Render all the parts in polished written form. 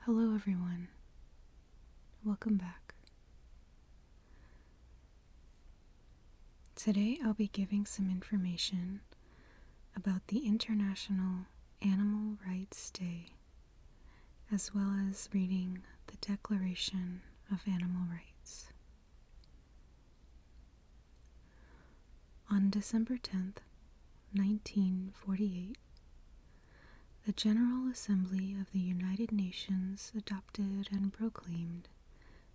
Hello everyone, welcome back. Today I'll be giving some information about the International Animal Rights Day, as well as reading the Declaration of Animal Rights. On December 10th, 1948, the General Assembly of the United Nations adopted and proclaimed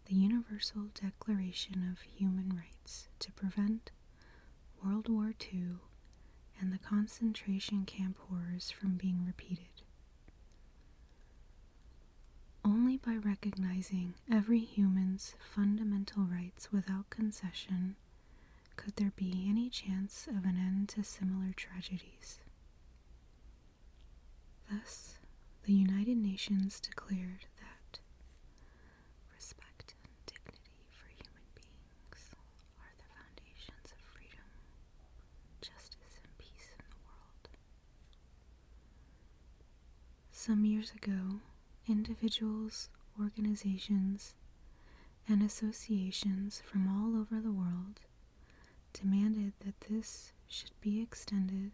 the Universal Declaration of Human Rights to prevent World War II and the concentration camp horrors from being repeated. Only by recognizing every human's fundamental rights without concession could there be any chance of an end to similar tragedies. Thus, the United Nations declared that respect and dignity for human beings are the foundations of freedom, justice, and peace in the world. Some years ago, individuals, organizations, and associations from all over the world demanded that this should be extended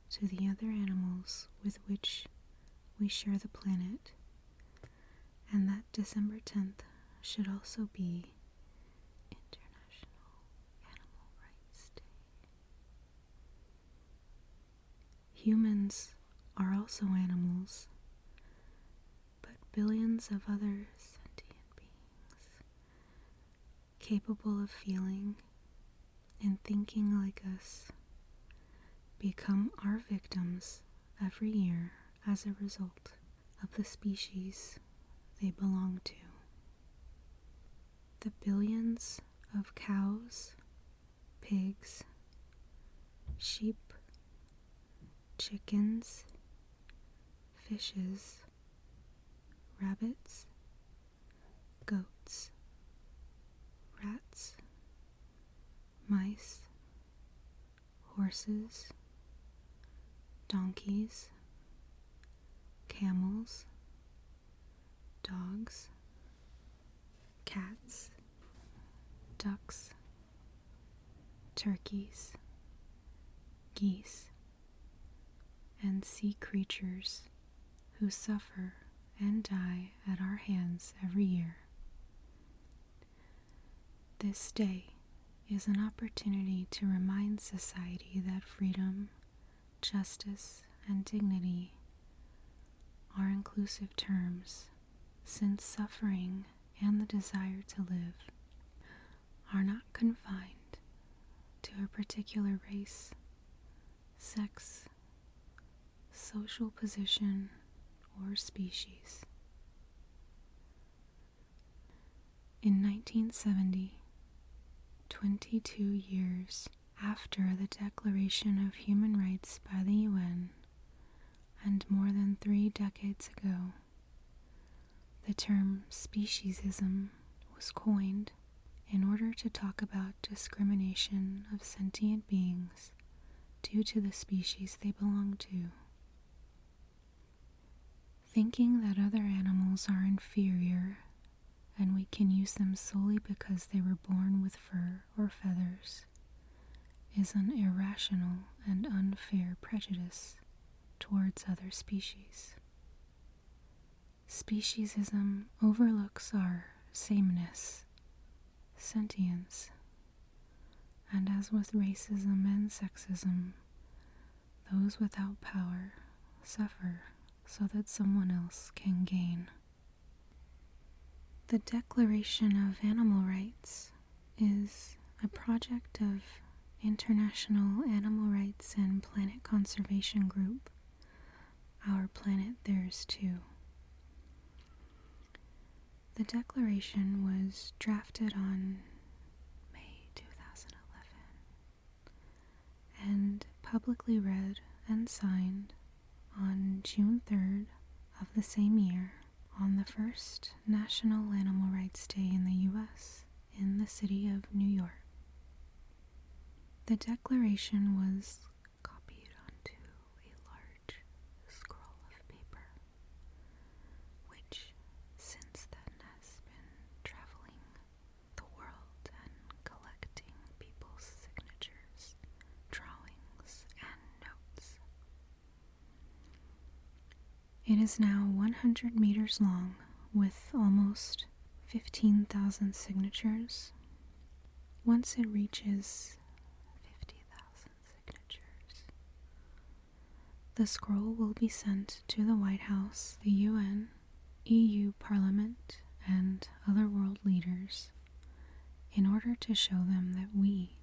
to the other animals with which we share the planet, and that December 10th should also be International Animal Rights Day. Humans are also animals, but billions of other sentient beings, capable of feeling and thinking like us, become our victims every year as a result of the species they belong to. The billions of cows, pigs, sheep, chickens, fishes, rabbits, goats, rats, mice, horses, donkeys, camels, dogs, cats, ducks, turkeys, geese, and sea creatures who suffer and die at our hands every year. This day is an opportunity to remind society that freedom, justice, and dignity are inclusive terms, since suffering and the desire to live are not confined to a particular race, sex, social position, or species. In 1970, 22 years after the Declaration of Human Rights by the UN, and more than 3 decades ago, the term speciesism was coined in order to talk about discrimination of sentient beings due to the species they belong to. Thinking that other animals are inferior and we can use them solely because they were born with fur or feathers is an irrational and unfair prejudice towards other species. Speciesism overlooks our sameness, sentience, and as with racism and sexism, those without power suffer so that someone else can gain. The Declaration of Animal Rights is a project of International Animal Rights and Planet Conservation Group, Our Planet Theirs Too. The declaration was drafted on May 2011 and publicly read and signed on June 3rd of the same year, on the first National Animal Rights Day in the U.S. in the city of New York. The declaration was copied onto a large scroll of paper, which It is now 100 meters long with almost 15,000 signatures. Once it reaches 50,000 signatures, the scroll will be sent to the White House, the UN, EU Parliament, and other world leaders in order to show them that we,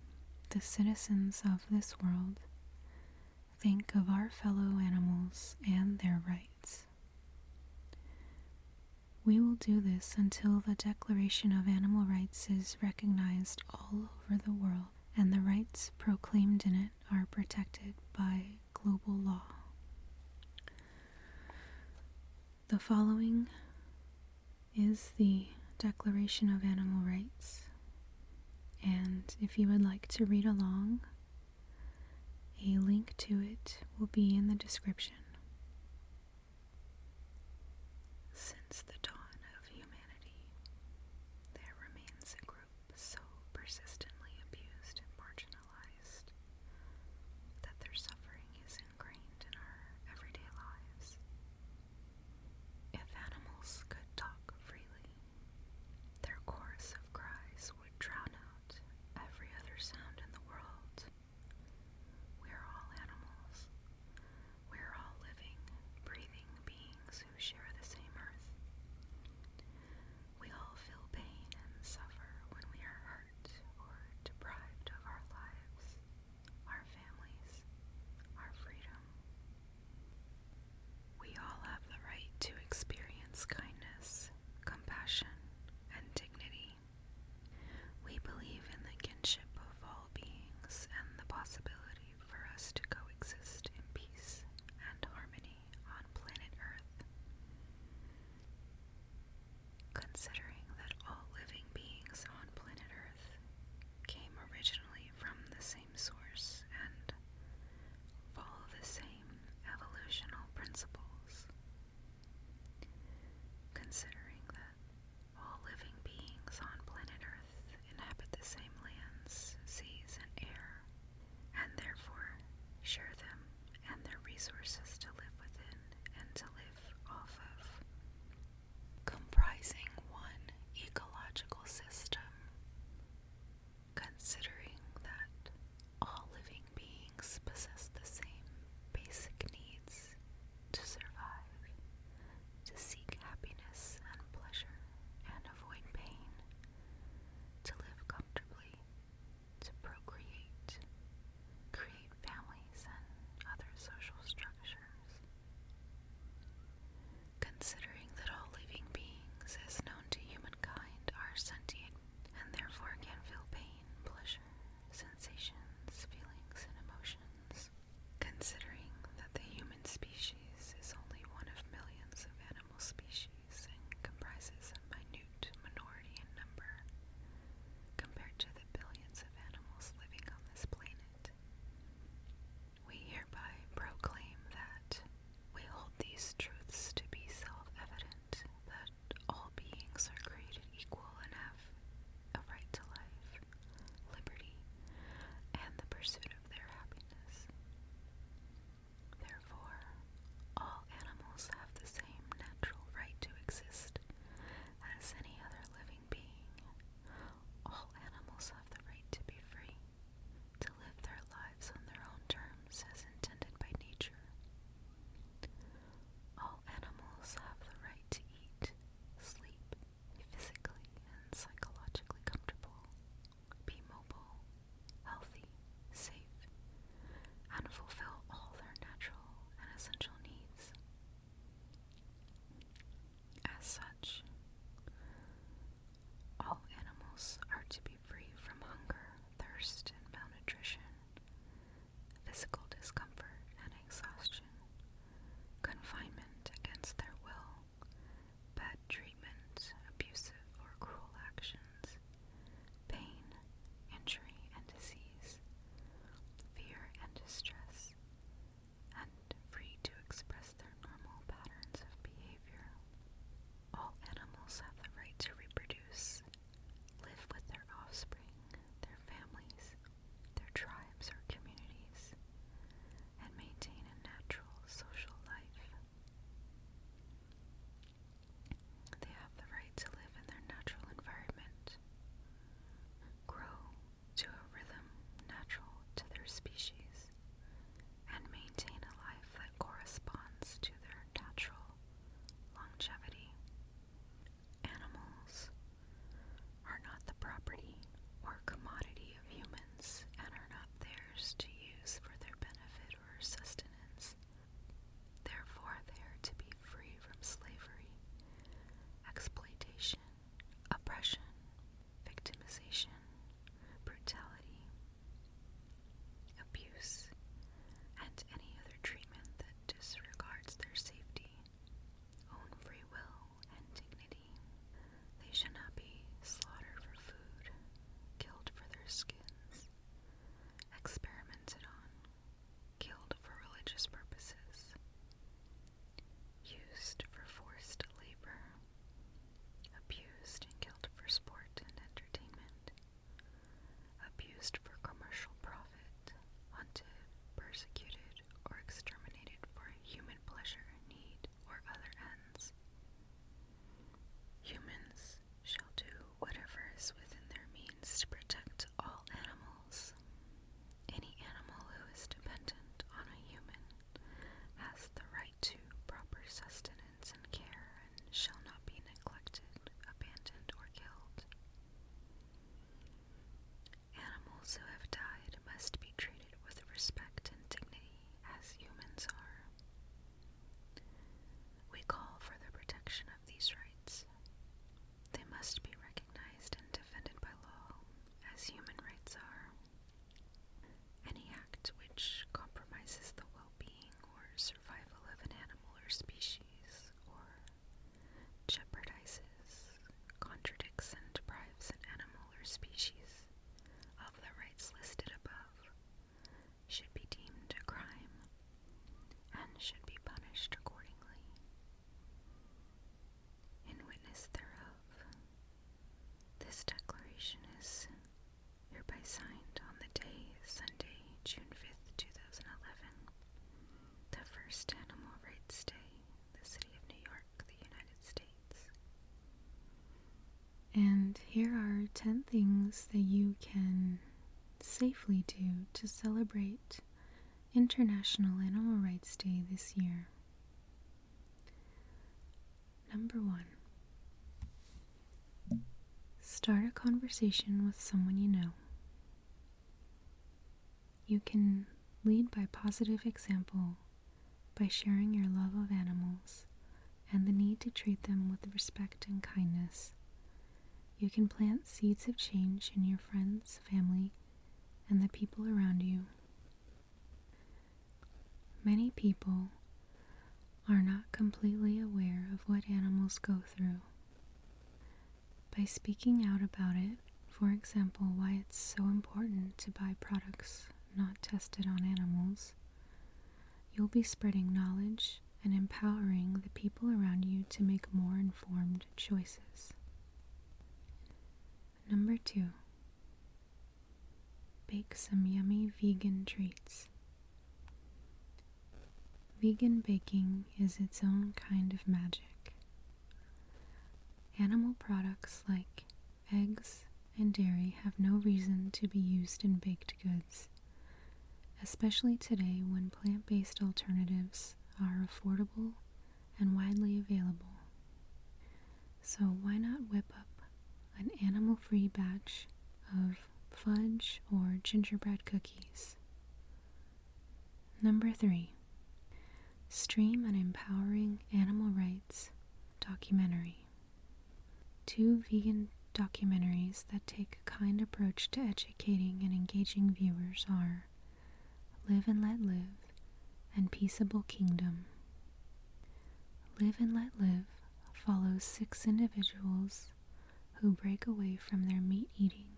the citizens of this world, think of our fellow animals and their rights. We will do this until the Declaration of Animal Rights is recognized all over the world and the rights proclaimed in it are protected by global law. The following is the Declaration of Animal Rights, and if you would like to read along, a link to it will be in the description. Since the dawn of humanity, there remains a group so persistently abused and marginalized that their suffering is ingrained in our everyday lives. If animals could talk freely, their chorus of cries would drown out every other sound in the world. We're all animals. We're all living, breathing beings who share the same earth. We all feel pain and suffer when we are hurt or deprived of our lives, our families, our freedom. We all have the right to experience kindness, compassion, and dignity. We believe in the kinship of all beings and the possibility for us to coexist in peace and harmony on planet Earth. Considering that all living beings on planet Earth came originally from the same source and follow the same evolutional principles. Considering that all living beings on planet Earth inhabit the same lands, seas, and air, and therefore share them and their resources to live within and to live off of, comprising one ecological system. Considering that all living beings possess the same basic needs to survive, to seek happiness and This declaration is hereby signed on the day, Sunday, June 5th, 2011, the first Animal Rights Day, the city of New York, the United States. And here are 10 things that you can safely do to celebrate International Animal Rights Day this year. Number 1. Start a conversation with someone you know. You can lead by positive example by sharing your love of animals and the need to treat them with respect and kindness. You can plant seeds of change in your friends, family, and the people around you. Many people are not completely aware of what animals go through. By speaking out about it, for example, why it's so important to buy products not tested on animals, you'll be spreading knowledge and empowering the people around you to make more informed choices. Number 2. Bake some yummy vegan treats. Vegan baking is its own kind of magic. Animal products like eggs and dairy have no reason to be used in baked goods, especially today when plant-based alternatives are affordable and widely available. So why not whip up an animal-free batch of fudge or gingerbread cookies? Number 3. Stream an empowering animal rights documentary. 2 vegan documentaries that take a kind approach to educating and engaging viewers are Live and Let Live and Peaceable Kingdom. Live and Let Live follows 6 individuals who break away from their meat-eating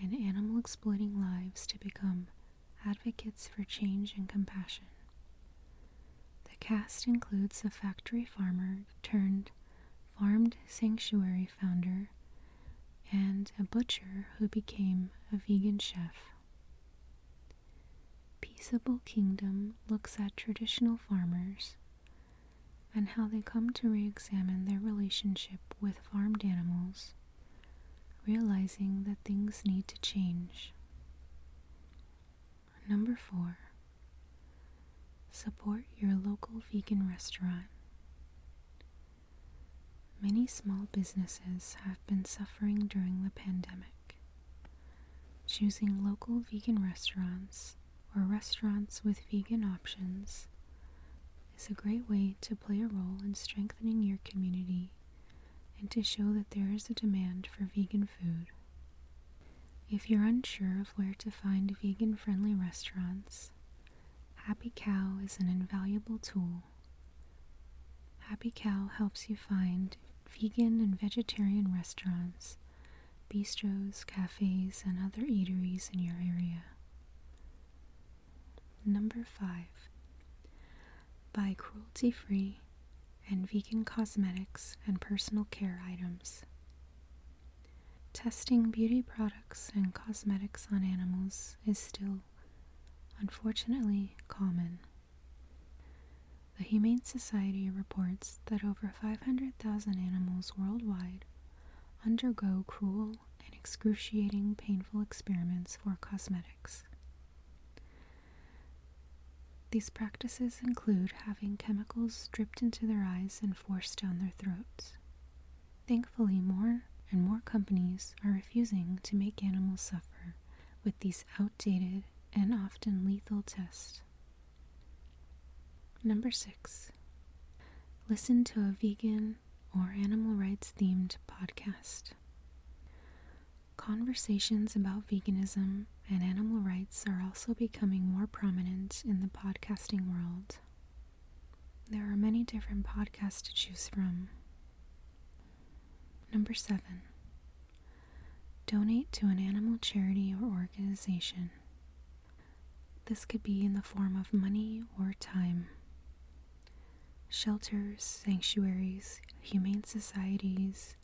and animal-exploiting lives to become advocates for change and compassion. The cast includes a factory farmer turned farmed sanctuary founder and a butcher who became a vegan chef. Peaceable Kingdom looks at traditional farmers and how they come to re-examine their relationship with farmed animals, realizing that things need to change. Number 4. Support your local vegan restaurant. Many small businesses have been suffering during the pandemic. Choosing local vegan restaurants or restaurants with vegan options is a great way to play a role in strengthening your community and to show that there is a demand for vegan food. If you're unsure of where to find vegan-friendly restaurants, Happy Cow is an invaluable tool. Happy Cow helps you find vegan and vegetarian restaurants, bistros, cafes, and other eateries in your area. Number 5. Buy cruelty-free and vegan cosmetics and personal care items. Testing beauty products and cosmetics on animals is still, unfortunately, common. The Humane Society reports that over 500,000 animals worldwide undergo cruel and excruciating painful experiments for cosmetics. These practices include having chemicals dripped into their eyes and forced down their throats. Thankfully, more and more companies are refusing to make animals suffer with these outdated and often lethal tests. Number 6. Listen to a vegan or animal rights themed podcast. Conversations about veganism and animal rights are also becoming more prominent in the podcasting world. There are many different podcasts to choose from. Number 7. Donate to an animal charity or organization. This could be in the form of money or time. Shelters, sanctuaries, humane societies,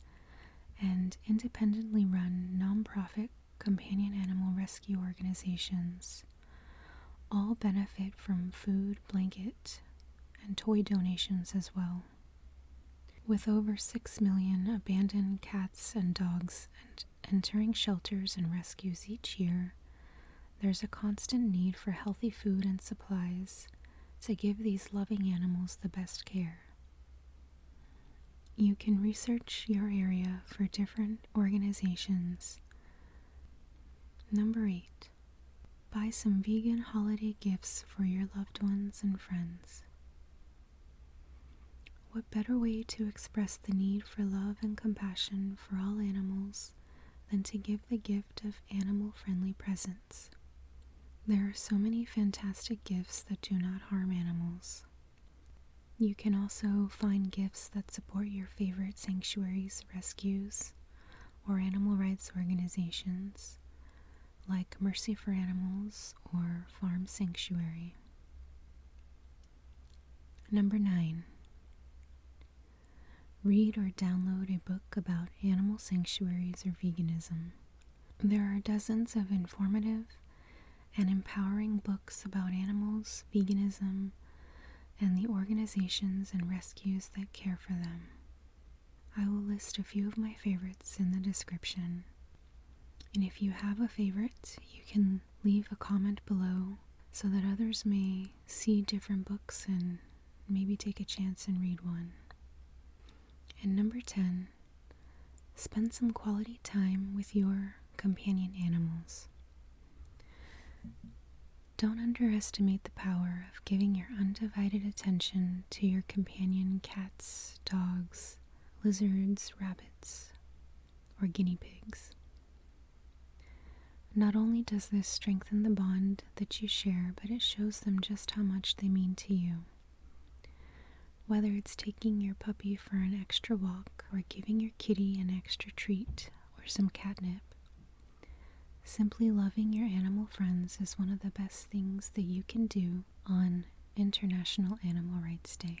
and independently run nonprofit companion animal rescue organizations all benefit from food, blanket, and toy donations as well. With over 6 million abandoned cats and dogs entering shelters and rescues each year, there's a constant need for healthy food and supplies to give these loving animals the best care. You can research your area for different organizations. Number 8. Buy some vegan holiday gifts for your loved ones and friends. What better way to express the need for love and compassion for all animals than to give the gift of animal-friendly presents? There are so many fantastic gifts that do not harm animals. You can also find gifts that support your favorite sanctuaries, rescues, or animal rights organizations like Mercy for Animals or Farm Sanctuary. Number 9. Read or download a book about animal sanctuaries or veganism. There are dozens of informative and empowering books about animals, veganism, and the organizations and rescues that care for them. I will list a few of my favorites in the description. And if you have a favorite, you can leave a comment below so that others may see different books and maybe take a chance and read one. And number 10, spend some quality time with your companion animals. Don't underestimate the power of giving your undivided attention to your companion cats, dogs, lizards, rabbits, or guinea pigs. Not only does this strengthen the bond that you share, but it shows them just how much they mean to you. Whether it's taking your puppy for an extra walk or giving your kitty an extra treat or some catnip, simply loving your animal friends is one of the best things that you can do on International Animal Rights Day.